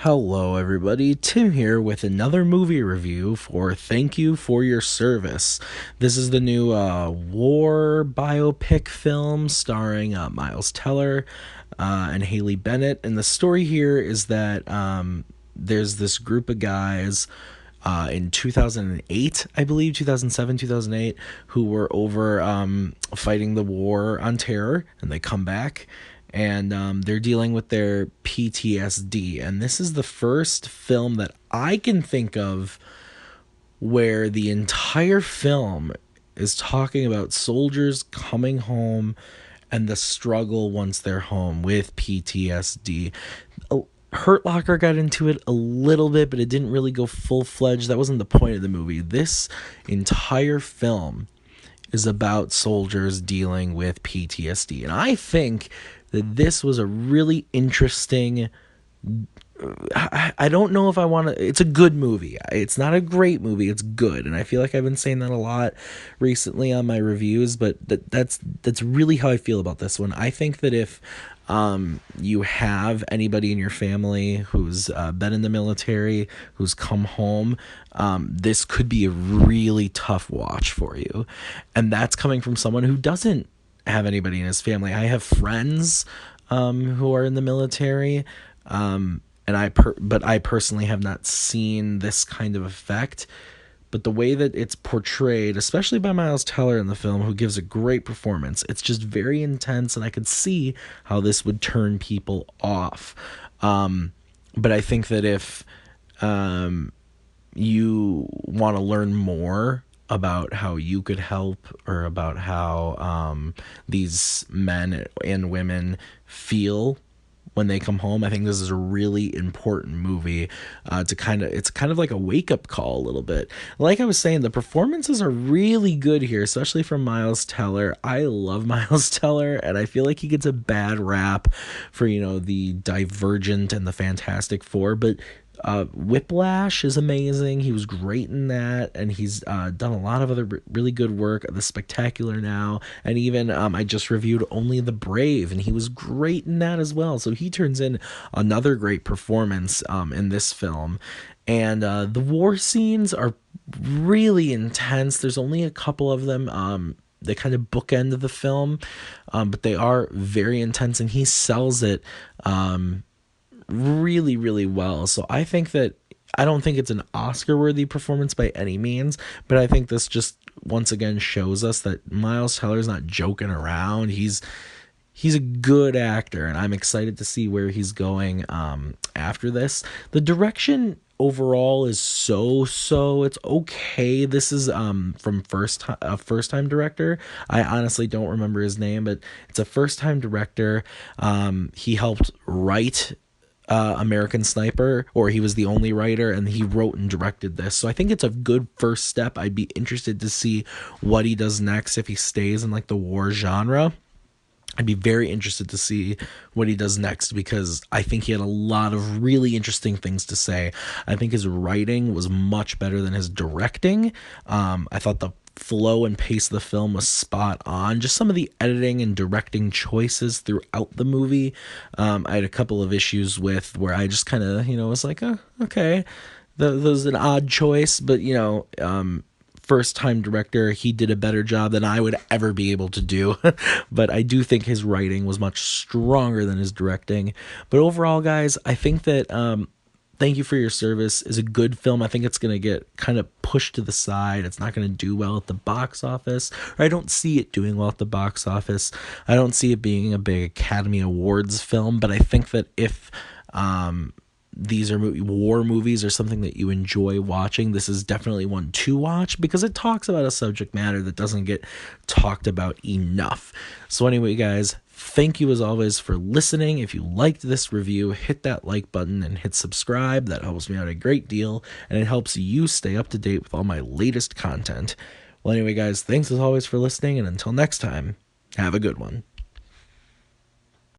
Hello, everybody. Tim here with another movie review for Thank You for Your Service. This is the new war biopic film starring Miles Teller and Haley Bennett. And the story here is that there's this group of guys in 2008, I believe, 2007, 2008, who were over fighting the war on terror, and they come back and they're dealing with their PTSD. And this is the first film that I can think of where the entire film is talking about soldiers coming home and the struggle once they're home with PTSD. Hurt Locker got into it a little bit, but it didn't really go full-fledged. That wasn't the point of the movie. This entire film is about soldiers dealing with PTSD. And I think that this was a really interesting. I don't know if I want to. It's a good movie. It's not a great movie. It's good, and I feel like I've been saying that a lot recently on my reviews. But that's really how I feel about this one. I think that if you have anybody in your family who's been in the military, who's come home, this could be a really tough watch for you, and that's coming from someone who doesn't have anybody in his family. I have friends who are in the military. But I personally have not seen this kind of effect. But the way that it's portrayed, especially by Miles Teller in the film, who gives a great performance, it's just very intense, and I could see how this would turn people off. But I think that if you want to learn more about how you could help, or about how these men and women feel when they come home, I think this is a really important movie it's kind of like a wake-up call a little bit. Like I was saying, the performances are really good here, especially from Miles Teller. I love Miles Teller, and I feel like he gets a bad rap for, the Divergent and the Fantastic Four, but Whiplash is amazing. He was great in that, and he's done a lot of other really good work. The Spectacular Now, and even I just reviewed Only the Brave, and he was great in that as well. So he turns in another great performance in this film. And the war scenes are really intense. There's only a couple of them. They kind of bookend the film, but they are very intense, and he sells it really, really well. So I think that I don't think it's an Oscar worthy performance by any means, but I think this just once again shows us that Miles Teller's not joking around. He's a good actor, and I'm excited to see where he's going after this. The direction overall is so it's okay. This is from a first time director. I honestly don't remember his name, but it's a first time director. He helped write American Sniper, or he was the only writer, and he wrote and directed this. So I think it's a good first step. I'd be interested to see what he does next, if he stays in like the war genre. I'd be very interested to see what he does next, because I think he had a lot of really interesting things to say. I think his writing was much better than his directing. I thought the flow and pace of the film was spot on. Just some of the editing and directing choices throughout the movie, I had a couple of issues with, where I just kind of, was like, oh, okay, that was an odd choice, but first time director, he did a better job than I would ever be able to do. But I do think his writing was much stronger than his directing. But overall, guys, I think that Thank You for Your Service is a good film. I think it's going to get kind of pushed to the side. It's not going to do well at the box office, or I don't see it doing well at the box office. I don't see it being a big Academy Awards film, but I think that if these are war movies or something that you enjoy watching, this is definitely one to watch, because it talks about a subject matter that doesn't get talked about enough. So anyway, guys, thank you as always for listening. If you liked this review, hit that like button and hit subscribe. That helps me out a great deal, and it helps you stay up to date with all my latest content. Well, anyway, guys, thanks as always for listening, and until next time, have a good one.